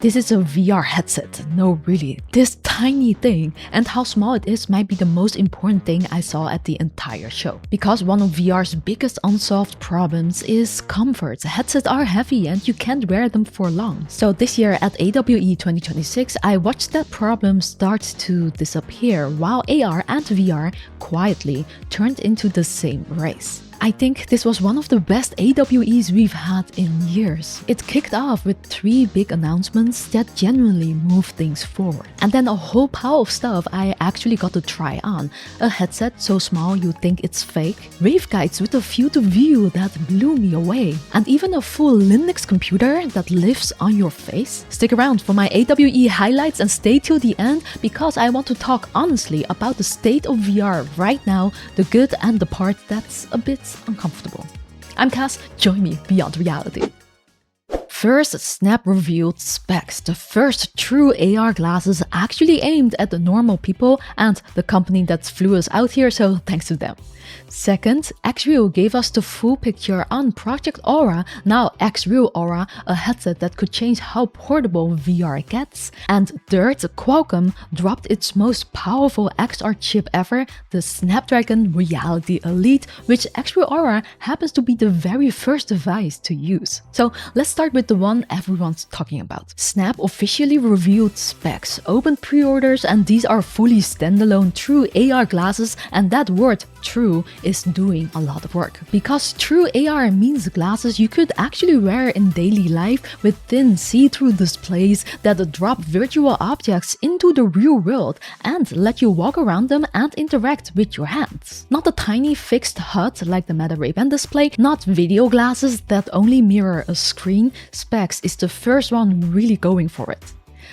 This is a VR headset. No, really, this tiny thing, and how small it is might be the most important thing I saw at the entire show. Because one of VR's biggest unsolved problems is comfort. Headsets are heavy and you can't wear them for long. So this year at AWE 2026, I watched that problem start to disappear while AR and VR quietly turned into the same race. I think this was one of the best AWEs we've had in years. It kicked off with 3 big announcements that genuinely moved things forward. And then a whole pile of stuff I actually got to try on. A headset so small you think it's fake, waveguides with a field of view that blew me away, and even a full Linux computer that lives on your face. Stick around for my AWE highlights and stay till the end because I want to talk honestly about the state of VR right now, the good and the part that's a bit uncomfortable. I'm Cass, join me beyond reality. First, Snap revealed specs, the first true AR glasses actually aimed at the normal people and the company that flew us out here, so thanks to them. Second, XREAL gave us the full picture on Project Aura, now XREAL Aura, a headset that could change how portable VR gets. And third, Qualcomm dropped its most powerful XR chip ever, the Snapdragon Reality Elite, which XREAL Aura happens to be the very first device to use. So let's start with the one everyone's talking about. Snap officially revealed specs, opened pre-orders, and these are fully standalone true AR glasses, and that word true is doing a lot of work. Because true AR means glasses you could actually wear in daily life with thin see-through displays that drop virtual objects into the real world and let you walk around them and interact with your hands. Not a tiny fixed HUD like the Meta Ray-Ban display, not video glasses that only mirror a screen. Specs is the first one really going for it.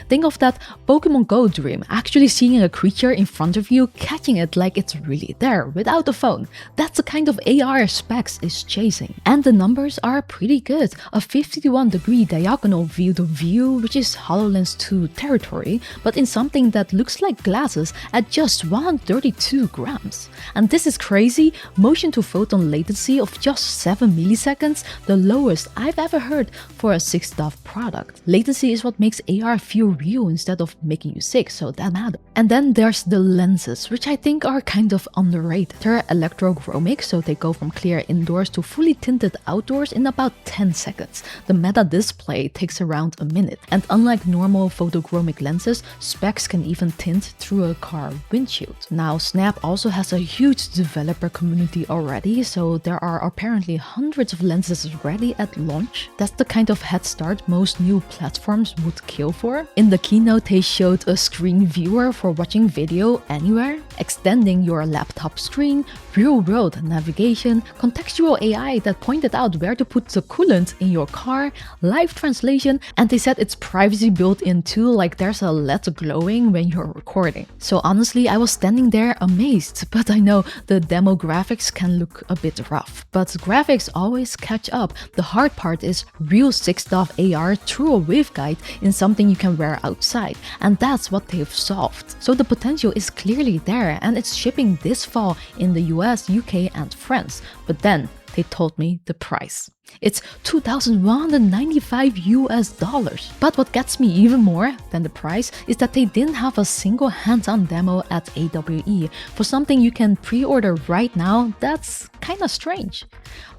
Think of that Pokemon Go dream, actually seeing a creature in front of you, catching it like it's really there, without a phone. That's the kind of AR specs is chasing. And the numbers are pretty good. A 51-degree diagonal field of view, which is HoloLens 2 territory, but in something that looks like glasses at just 132 grams. And this is crazy, motion to photon latency of just 7 milliseconds, the lowest I've ever heard for a 6DoF product. Latency is what makes AR feel real instead of making you sick, so that matters. And then there's the lenses, which I think are kind of underrated. They're electrochromic, so they go from clear indoors to fully tinted outdoors in about 10 seconds. The Meta display takes around a minute. And unlike normal photochromic lenses, specs can even tint through a car windshield. Now, Snap also has a huge developer community already, so there are apparently hundreds of lenses ready at launch. That's the kind of head start most new platforms would kill for. In the keynote, they showed a screen viewer for watching video anywhere, extending your laptop screen, real-world navigation, contextual AI that pointed out where to put the coolant in your car, live translation, and they said it's privacy built in too, like there's a LED glowing when you're recording. So honestly, I was standing there amazed, but I know the demo graphics can look a bit rough. But graphics always catch up. The hard part is real 6DoF AR through a waveguide in something you can wear outside, and that's what they've solved. So the potential is clearly there, and it's shipping this fall in the US, UK, and France. But then they told me the price. It's $2,195 US. But what gets me even more than the price is that they didn't have a single hands-on demo at AWE. For something you can pre-order right now, that's kinda strange.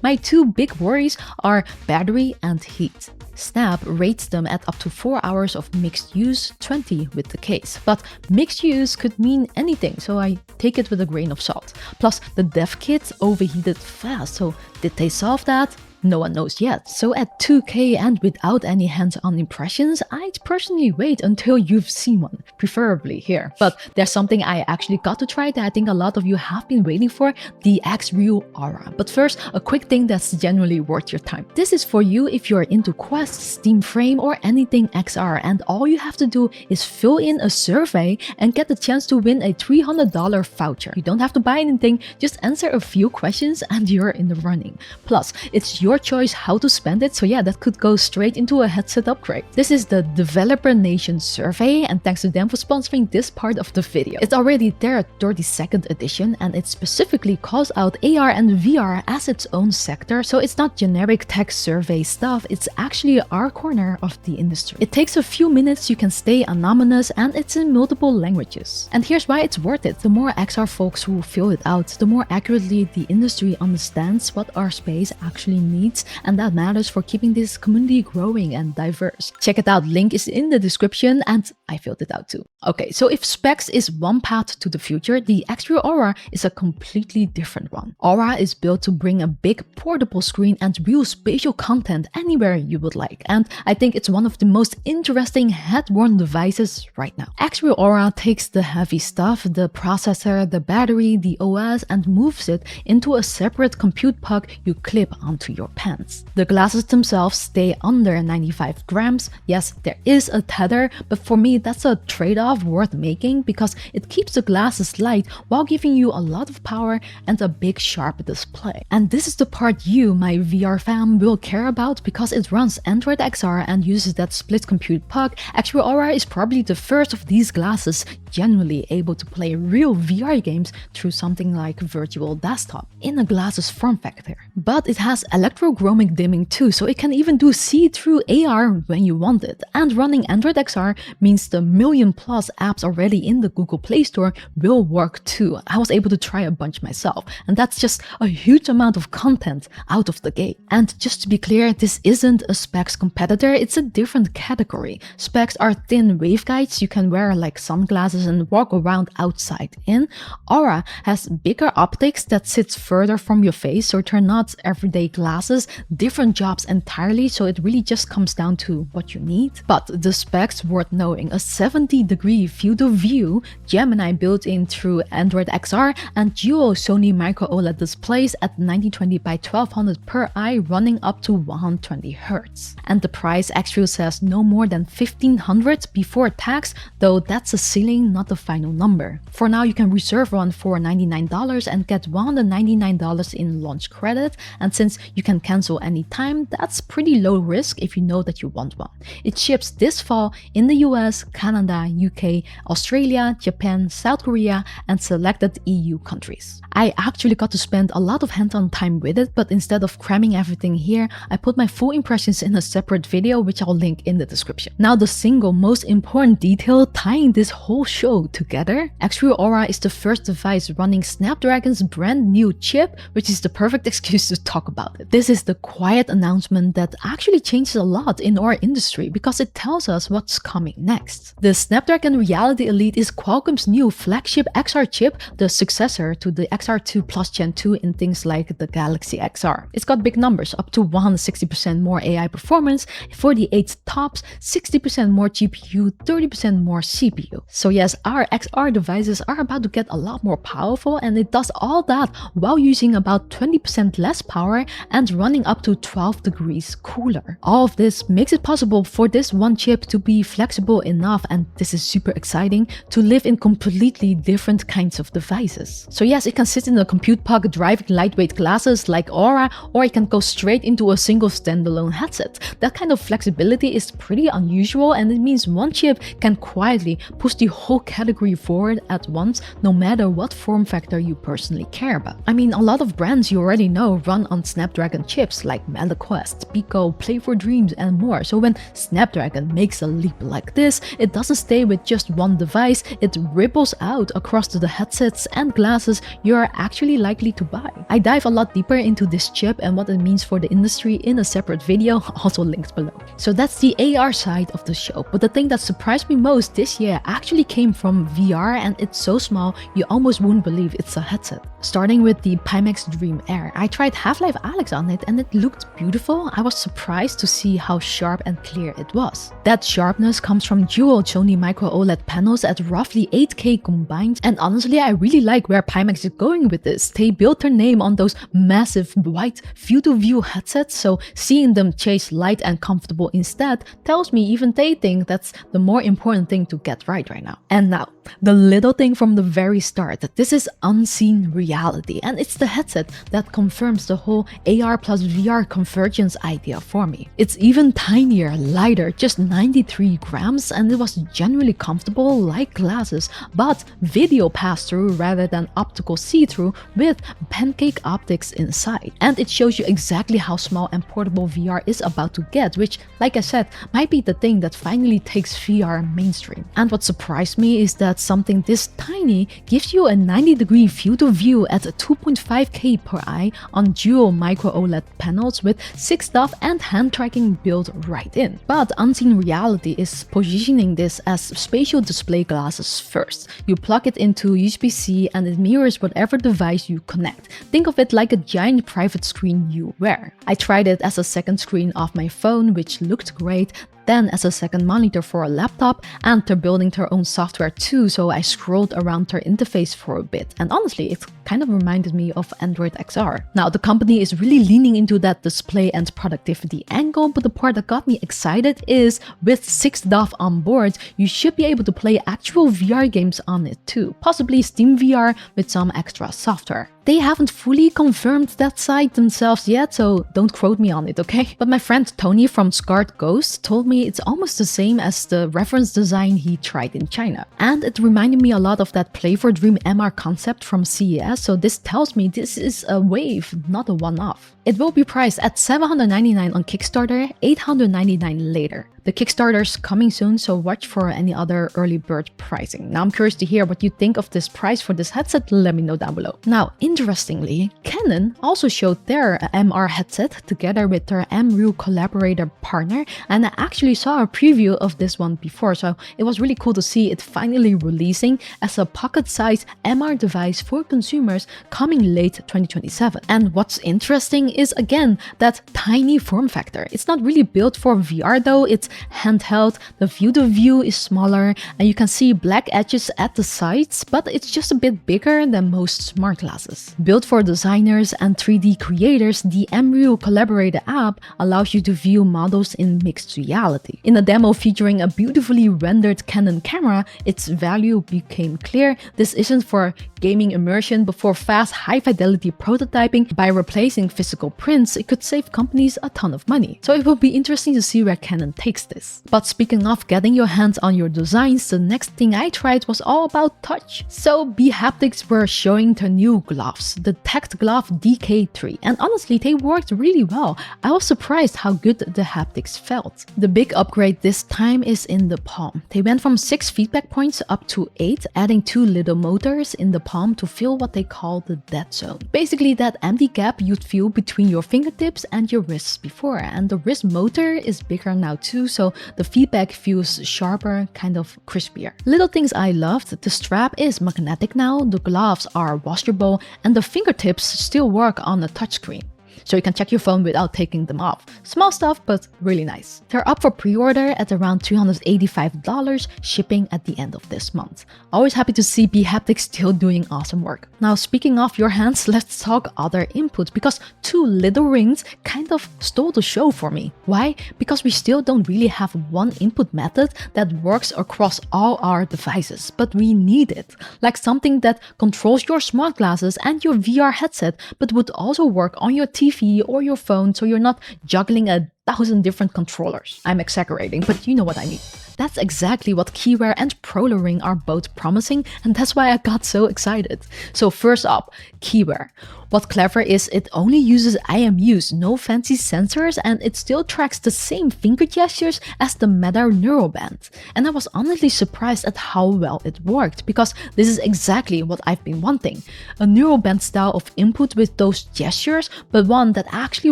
My 2 big worries are battery and heat. Snap rates them at up to 4 hours of mixed use, 20 with the case. But mixed use could mean anything, so I take it with a grain of salt. Plus, the dev kit overheated fast, so did they solve that? No one knows yet. So at 2K and without any hands-on impressions, I'd personally wait until you've seen one, preferably here. But there's something I actually got to try that I think a lot of you have been waiting for, the XREAL Aura. But first, a quick thing that's genuinely worth your time. This is for you if you're into Quest, Steam Frame, or anything XR, and all you have to do is fill in a survey and get the chance to win a $300 voucher. You don't have to buy anything, just answer a few questions and you're in the running. Plus, it's your your choice how to spend it, so yeah, that could go straight into a headset upgrade. This is the Developer Nation survey, and thanks to them for sponsoring this part of the video. It's already their 32nd edition, and it specifically calls out AR and VR as its own sector, so it's not generic tech survey stuff, it's actually our corner of the industry. It takes a few minutes, you can stay anonymous, and it's in multiple languages. And here's why it's worth it. The more XR folks who fill it out, the more accurately the industry understands what our space actually needs, and that matters for keeping this community growing and diverse. Check it out, link is in the description, and I filled it out too. Okay, so if specs is one path to the future, the XREAL Aura is a completely different one. Aura is built to bring a big portable screen and real spatial content anywhere you would like, and I think it's one of the most interesting head-worn devices right now. XREAL Aura takes the heavy stuff, the processor, the battery, the OS, and moves it into a separate compute puck you clip onto your pants. The glasses themselves stay under 95 grams. Yes, there is a tether, but for me that's a trade-off worth making because it keeps the glasses light while giving you a lot of power and a big sharp display. And this is the part you, my VR fam, will care about because it runs Android XR and uses that split compute puck. XREAL Aura is probably the first of these glasses genuinely able to play real VR games through something like virtual desktop in a glasses form factor. But it has electrochromic dimming too, so it can even do see-through AR when you want it. And running Android XR means the million plus apps already in the Google Play Store will work too. I was able to try a bunch myself, and that's just a huge amount of content out of the gate. And just to be clear, this isn't a specs competitor, it's a different category. Specs are thin waveguides you can wear like sunglasses and walk around outside in. Aura has bigger optics that sits further from your face, so they're not everyday glasses, different jobs entirely, so it really just comes down to what you need. But the specs worth knowing: a 70-degree field of view, Gemini built in through Android XR, and dual Sony micro OLED displays at 1920 by 1200 per eye, running up to 120 Hz. And the price XREAL says no more than $1,500 before tax, though that's a ceiling, not the final number. For now, you can reserve one for $99 and get $199 in launch credit, and since you can cancel anytime, that's pretty low risk if you know that you want one. It ships this fall in the US, Canada, UK, Australia, Japan, South Korea, and selected EU countries. I actually got to spend a lot of hands-on time with it, but instead of cramming everything here, I put my full impressions in a separate video, which I'll link in the description. Now, the single most important detail tying this whole show together: XREAL Aura is the first device running Snapdragon's brand new chip, which is the perfect excuse to talk about it. This is the quiet announcement that actually changes a lot in our industry because it tells us what's coming next. The Snapdragon Reality Elite is Qualcomm's new flagship XR chip, the successor to the XR2 Plus Gen 2 in things like the Galaxy XR. It's got big numbers, up to 160% more AI performance, 48 TOPS, 60% more GPU, 30% more CPU. So yes, our XR devices are about to get a lot more powerful, and it does all that while using about 20% less power and running up to 12 degrees cooler. All of this makes it possible for this one chip to be flexible enough, and this is super exciting, to live in completely different kinds of devices. So yes, it can sit in a compute puck driving lightweight glasses like Aura, or it can go straight into a single standalone headset. That kind of flexibility is pretty unusual, and it means one chip can quietly push the whole category forward at once, no matter what form factor you personally care about. I mean, a lot of brands you already know run on Snapdragon chips like MetaQuest, Pico, Play for Dreams, and more. So when Snapdragon makes a leap like this, it doesn't stay with just one device, it ripples out across the headsets and glasses you're actually likely to buy. I dive a lot deeper into this chip and what it means for the industry in a separate video, also linked below. So that's the AR side of the show, but the thing that surprised me most this year actually came from VR, and it's so small you almost wouldn't believe it's a headset. Starting with the Pimax Dream Air. I tried Half-Life Alyx on it and it looked beautiful. I was surprised to see how sharp and clear it was. That sharpness comes from dual Sony micro OLED panels at roughly 8K combined, and honestly I really like where Pimax is going with this. They built their name on those massive white field-of-view headsets, so seeing them chase light and comfortable instead tells me even they think that's the more important thing to get right now. And now, the little thing from the very start. This is Unseen Reality, and it's the headset that confirms the whole AR plus VR convergence idea for me. It's even tinier, lighter, just 93 grams, and it was genuinely comfortable like glasses, but video pass-through rather than optical see-through with pancake optics inside. And it shows you exactly how small and portable VR is about to get, which, like I said, might be the thing that finally takes VR mainstream. And what surprised me is that something this tiny gives you a 90-degree field of view at 2.5K per eye on dual micro OLED panels with 6DoF and hand tracking built right in. But Unseen Reality is positioning this as spatial display glasses first. You plug it into USB-C and it mirrors whatever device you connect. Think of it like a giant private screen you wear. I tried it as a second screen of my phone, which looked great, then as a second monitor for a laptop, and they're building their own software too, so I scrolled around their interface for a bit, and honestly, it kind of reminded me of Android XR. Now, the company is really leaning into that display and productivity angle, but the part that got me excited is with 6DoF on board, you should be able to play actual VR games on it too, possibly Steam VR with some extra software. They haven't fully confirmed that side themselves yet, so don't quote me on it, okay? But my friend Tony from Scarred Ghost told me it's almost the same as the reference design he tried in China. And it reminded me a lot of that Play for Dream MR concept from CES, so this tells me this is a wave, not a one-off. It will be priced at $799 on Kickstarter, $899 later. The Kickstarter's coming soon, so watch for any other early bird pricing. Now I'm curious to hear what you think of this price for this headset, let me know down below. Now, interestingly, Canon also showed their MR headset together with their MREAL collaborator partner, and I actually saw a preview of this one before, so it was really cool to see it finally releasing as a pocket-sized MR device for consumers coming late 2027. And what's interesting is, again, that tiny form factor. It's not really built for VR though, it's handheld, the field of view is smaller, and you can see black edges at the sides, but it's just a bit bigger than most smart glasses. Built for designers and 3D creators, the MREAL Collaborator app allows you to view models in mixed reality. In a demo featuring a beautifully rendered Canon camera, its value became clear. This isn't for gaming immersion, but for fast, high-fidelity prototyping. By replacing physical prints, it could save companies a ton of money. So it will be interesting to see where Canon takes this. But speaking of getting your hands on your designs, the next thing I tried was all about touch. So bHaptics were showing their new gloves, the TactGlove DK3, and honestly they worked really well. I was surprised how good the haptics felt. The big upgrade this time is in the palm. They went from 6 feedback points up to 8, adding 2 little motors in the palm to fill what they call the dead zone. Basically that empty gap you'd feel between your fingertips and your wrists before, and the wrist motor is bigger now too, so the feedback feels sharper, kind of crispier. Little things I loved: the strap is magnetic now, the gloves are washable, and the fingertips still work on the touchscreen, so you can check your phone without taking them off. Small stuff, but really nice. They're up for pre-order at around $385, shipping at the end of this month. Always happy to see bHaptics still doing awesome work. Now, speaking of your hands, let's talk other input, because 2 little rings kind of stole the show for me. Why? Because we still don't really have one input method that works across all our devices, but we need it. Like something that controls your smart glasses and your VR headset, but would also work on your TV or your phone, so you're not juggling 1,000 different controllers. I'm exaggerating, but you know what I mean. That's exactly what KiWear and Prolo Ring are both promising, and that's why I got so excited. So first up, KiWear. What's clever is it only uses IMUs, no fancy sensors, and it still tracks the same finger gestures as the Meta Neuroband. And I was honestly surprised at how well it worked, because this is exactly what I've been wanting. A Neuroband style of input with those gestures, but one that actually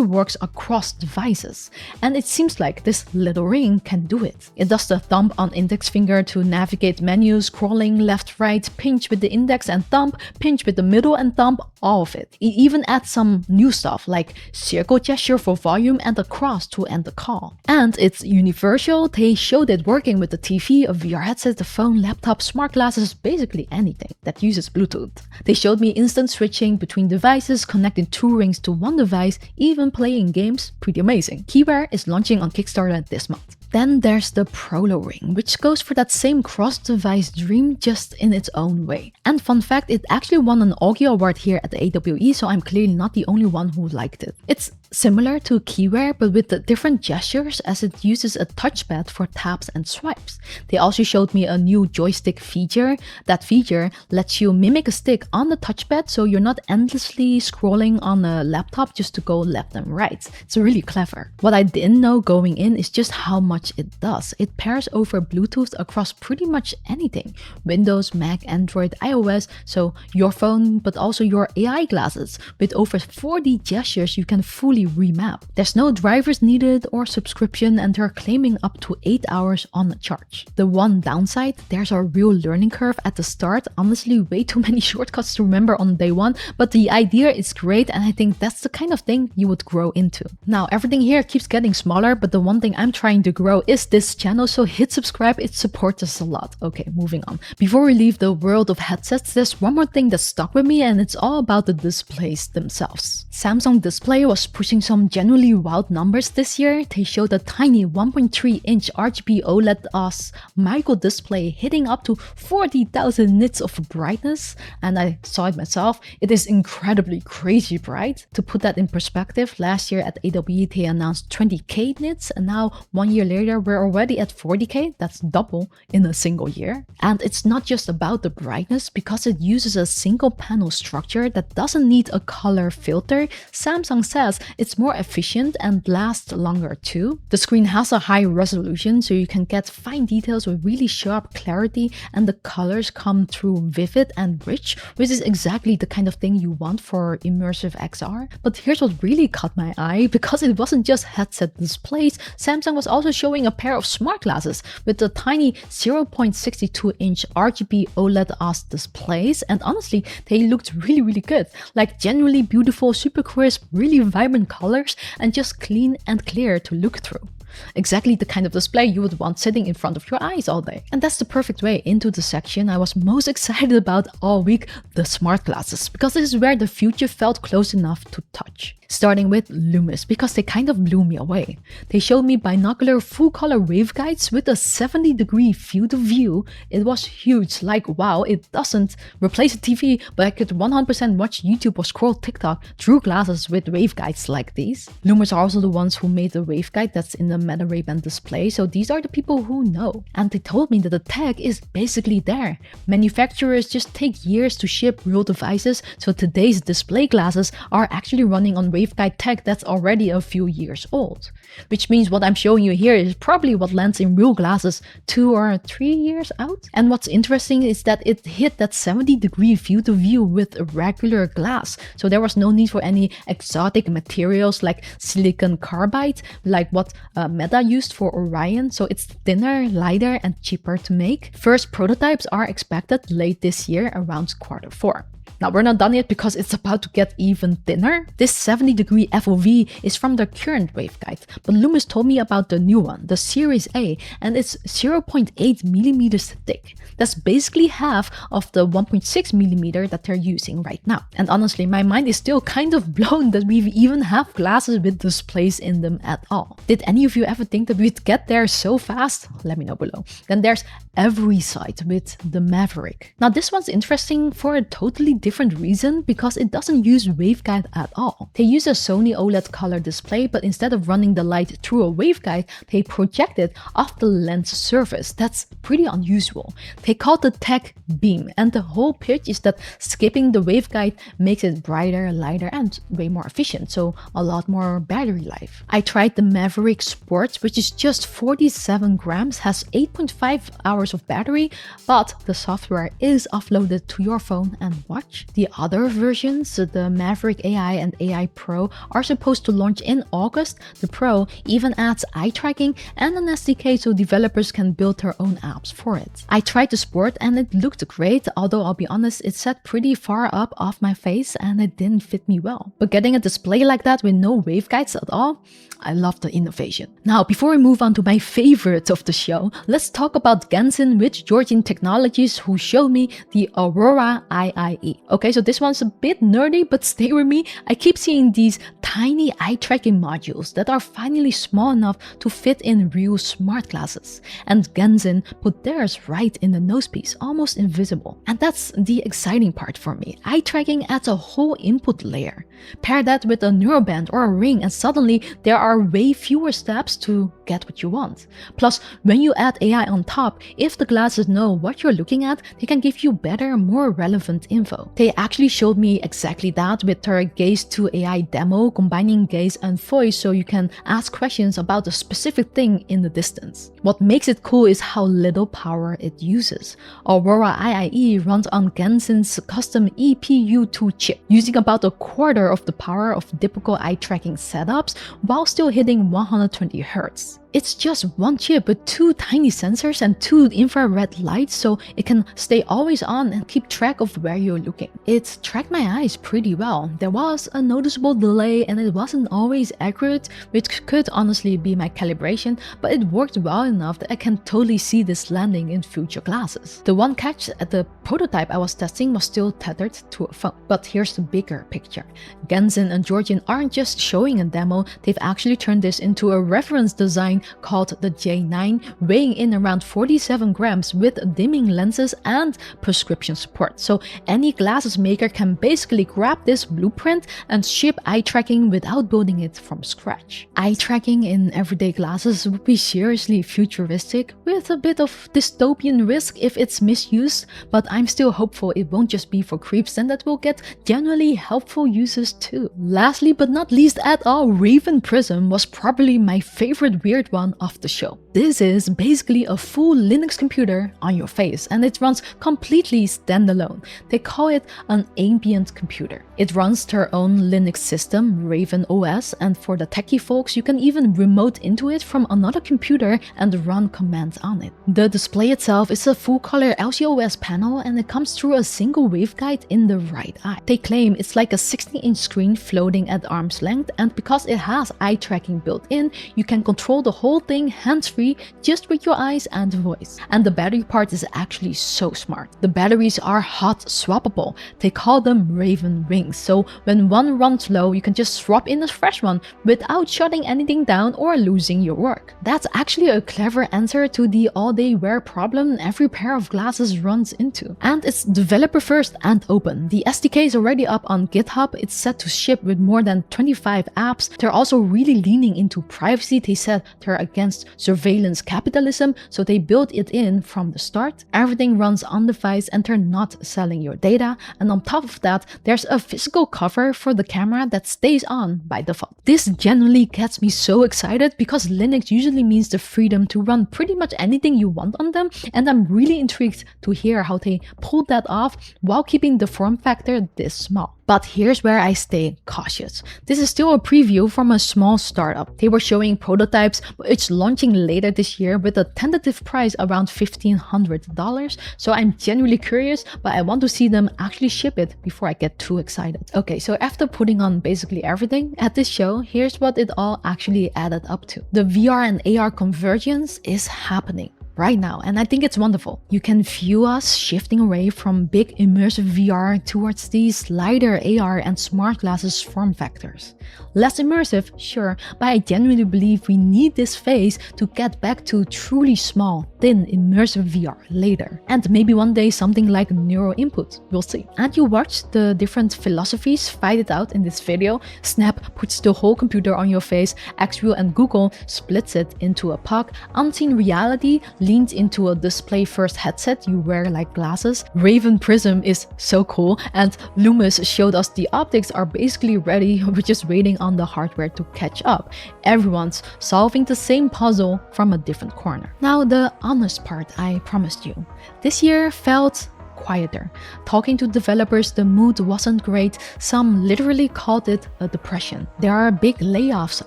works across devices. And it seems like this little ring can do it. It does the thumb on index finger to navigate menus, scrolling left, right, pinch with the index and thumb, pinch with the middle and thumb, all of it. It even adds some new stuff like circle gesture for volume and a cross to end the call. And it's universal. They showed it working with the TV, a VR headset, the phone, laptop, smart glasses, basically anything that uses Bluetooth. They showed me instant switching between devices, connecting 2 rings to one device, even playing games. Pretty amazing. KiWear is launching on Kickstarter this month. Then there's the Prolo Ring, which goes for that same cross-device dream just in its own way. And fun fact, it actually won an Augie Award here at the AWE, so I'm clearly not the only one who liked it. It's similar to KiWear, but with the different gestures as it uses a touchpad for taps and swipes. They also showed me a new joystick feature. That feature lets you mimic a stick on the touchpad so you're not endlessly scrolling on a laptop just to go left and right. It's really clever. What I didn't know going in is just how much it does. It pairs over Bluetooth across pretty much anything. Windows, Mac, Android, iOS, so your phone, but also your AI glasses. With over 40 gestures, you can fully remap. There's no drivers needed or subscription, and they're claiming up to 8 hours on a charge. The one downside, there's a real learning curve at the start. Honestly, way too many shortcuts to remember on day one, but the idea is great, and I think that's the kind of thing you would grow into. Now, everything here keeps getting smaller, but the one thing I'm trying to grow is this channel, so hit subscribe, it supports us a lot. Okay, moving on. Before we leave the world of headsets, there's one more thing that stuck with me, and it's all about the displays themselves. Samsung Display was pushing some genuinely wild numbers this year. They showed a tiny 1.3-inch RGB OLED micro display hitting up to 40,000 nits of brightness, and I saw it myself. It is incredibly crazy bright. To put that in perspective, last year at AWE they announced 20k nits, and now 1 year later we're already at 40k. That's double in a single year. And it's not just about the brightness, because it uses a single panel structure that doesn't need a color filter. Samsung says it's more efficient and lasts longer too. The screen has a high resolution, so you can get fine details with really sharp clarity, and the colors come through vivid and rich, which is exactly the kind of thing you want for immersive XR. But here's what really caught my eye, because it wasn't just headset displays. Samsung was also showing a pair of smart glasses with the tiny 0.62-inch RGB OLED displays, and honestly they looked really good, like genuinely beautiful, super crisp, really vibrant colors, and just clean and clear to look through. Exactly the kind of display you would want sitting in front of your eyes all day. And that's the perfect way into the section I was most excited about all week, the smart glasses, because this is where the future felt close enough to touch. Starting with Lumus, because they kind of blew me away. They showed me binocular full-color waveguides with a 70-degree field of view. It was huge, like wow, it doesn't replace a TV, but I could 100% watch YouTube or scroll TikTok through glasses with waveguides like these. Lumus are also the ones who made the waveguide that's in the Meta Ray-Ban display, so these are the people who know. And they told me that the tech is basically there. Manufacturers just take years to ship real devices, so today's display glasses are actually running on waveguide tech that's already a few years old. Which means what I'm showing you here is probably what lands in real glasses 2 or 3 years out. And what's interesting is that it hit that 70-degree field of view with a regular glass. So there was no need for any exotic materials like silicon carbide, like what Meta used for Orion. So it's thinner, lighter, and cheaper to make. First prototypes are expected late this year, around Q4. Now we're not done yet, because it's about to get even thinner. This 70-degree FOV is from the current waveguide, but Lumus told me about the new one, the Series A, and it's 0.8 millimeters thick. That's basically half of the 1.6 millimeter that they're using right now. And honestly, my mind is still kind of blown that we even have glasses with displays in them at all. Did any of you ever think that we'd get there so fast? Let me know below. Then there's Everysight with the Maverick. Now this one's interesting for a totally different reason, because it doesn't use waveguide at all. They use a Sony OLED color display, but instead of running the light through a waveguide, they project it off the lens surface. That's pretty unusual. They call the tech beam, and the whole pitch is that skipping the waveguide makes it brighter, lighter, and way more efficient, so a lot more battery life. I tried the Maverick Sport, which is just 47 grams, has 8.5 hours of battery, but the software is offloaded to your phone and watch. The other versions, the Maverick AI and AI Pro, are supposed to launch in August. The Pro even adds eye tracking and an SDK so developers can build their own apps for it. I tried the Sport and it looked great, although I'll be honest, it sat pretty far up off my face and it didn't fit me well. But getting a display like that with no waveguides at all, I love the innovation. Now, before we move on to my favorite of the show, let's talk about Ganzin Jorjin Technologies, who showed me the Aurora IIE. IIE. Okay, so this one's a bit nerdy, but stay with me. I keep seeing these tiny eye tracking modules that are finally small enough to fit in real smart glasses. And Ganzin put theirs right in the nosepiece, almost invisible. And that's the exciting part for me. Eye tracking adds a whole input layer. Pair that with a neuroband or a ring and suddenly there are way fewer steps to get what you want. Plus, when you add AI on top, if the glasses know what you're looking at, they can give you better, more relevant info. They actually showed me exactly that with their Gaze to AI demo, combining gaze and voice so you can ask questions about a specific thing in the distance. What makes it cool is how little power it uses. Aurora IIE runs on Ganzin's custom EPU2 chip, using about a quarter of the power of typical eye tracking setups while still hitting 120 Hz. It's just one chip with two tiny sensors and two infrared lights, so it can stay always on and keep track of where you're looking. It tracked my eyes pretty well. There was a noticeable delay and it wasn't always accurate, which could honestly be my calibration, but it worked well enough that I can totally see this landing in future glasses. The one catch at the prototype I was testing was still tethered to a phone. But here's the bigger picture. Ganzin and Jorjin aren't just showing a demo, they've actually turned this into a reference design called the J9, weighing in around 47 grams with dimming lenses and prescription support. So any glasses maker can basically grab this blueprint and ship eye tracking without building it from scratch. Eye tracking in everyday glasses would be seriously futuristic, with a bit of dystopian risk if it's misused, but I'm still hopeful it won't just be for creeps and that we'll get genuinely helpful uses too. Lastly but not least at all, Raven Prism was probably my favorite weird one of the show. This is basically a full Linux computer on your face and it runs completely standalone. They call it an ambient computer. It runs their own Linux system, Raven OS, and for the techie folks you can even remote into it from another computer and run commands on it. The display itself is a full color LCOS panel and it comes through a single waveguide in the right eye. They claim it's like a 16-inch screen floating at arm's length, and because it has eye tracking built in, you can control the whole thing hands-free just with your eyes and voice. And the battery part is actually so smart. The batteries are hot swappable. They call them Raven Rings, so when one runs low you can just swap in a fresh one without shutting anything down or losing your work. That's actually a clever answer to the all-day wear problem every pair of glasses runs into. And it's developer first and open. The SDK is already up on GitHub. It's set to ship with more than 25 apps. They're also really leaning into privacy. They said they're against surveillance capitalism, so they built it in from the start. Everything runs on device and they're not selling your data. And on top of that, there's a physical cover for the camera that stays on by default. This genuinely gets me so excited because Linux usually means the freedom to run pretty much anything you want on them, and I'm really intrigued to hear how they pulled that off while keeping the form factor this small. But here's where I stay cautious. This is still a preview from a small startup. They were showing prototypes, but it's launching later this year with a tentative price around $1,500. So I'm genuinely curious, but I want to see them actually ship it before I get too excited. Okay, so after putting on basically everything at this show, here's what it all actually added up to. The VR and AR convergence is happening right now, and I think it's wonderful. You can view us shifting away from big immersive VR towards these lighter AR and smart glasses form factors. Less immersive, sure, but I genuinely believe we need this phase to get back to truly small, thin, immersive VR later. And maybe one day something like neural input, we'll see. And you watch the different philosophies fight it out in this video. Snap puts the whole computer on your face, XREAL and Google splits it into a puck, Untitled Reality leans into a display-first headset you wear like glasses. Raven Prism is so cool, and Lumus showed us the optics are basically ready, we're just waiting on the hardware to catch up. Everyone's solving the same puzzle from a different corner. Now the honest part I promised you. This year felt quieter. Talking to developers, the mood wasn't great. Some literally called it a depression. There are big layoffs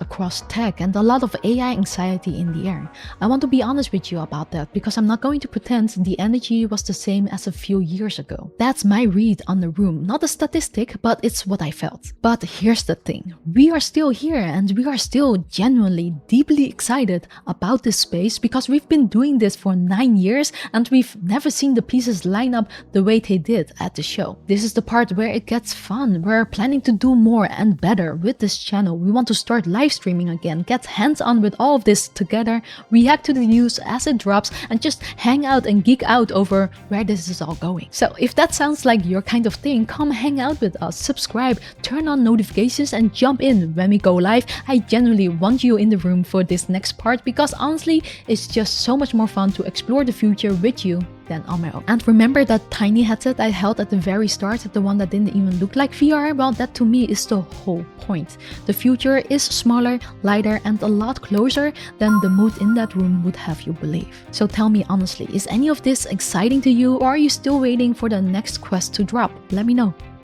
across tech and a lot of AI anxiety in the air. I want to be honest with you about that because I'm not going to pretend the energy was the same as a few years ago. That's my read on the room, not a statistic, but it's what I felt. But here's the thing. We are still here and we are still genuinely deeply excited about this space because we've been doing this for 9 years and we've never seen the pieces line up the way they did at the show. This is the part where it gets fun. We're planning to do more and better with this channel. We want to start live streaming again, get hands-on with all of this together, react to the news as it drops, and just hang out and geek out over where this is all going. So if that sounds like your kind of thing, come hang out with us, subscribe, turn on notifications, and jump in when we go live. I genuinely want you in the room for this next part because honestly, it's just so much more fun to explore the future with you than on my own. And remember that tiny headset I held at the very start, the one that didn't even look like VR? Well, that to me is the whole point. The future is smaller, lighter, and a lot closer than the mood in that room would have you believe. So tell me honestly, is any of this exciting to you, or are you still waiting for the next Quest to drop? Let me know.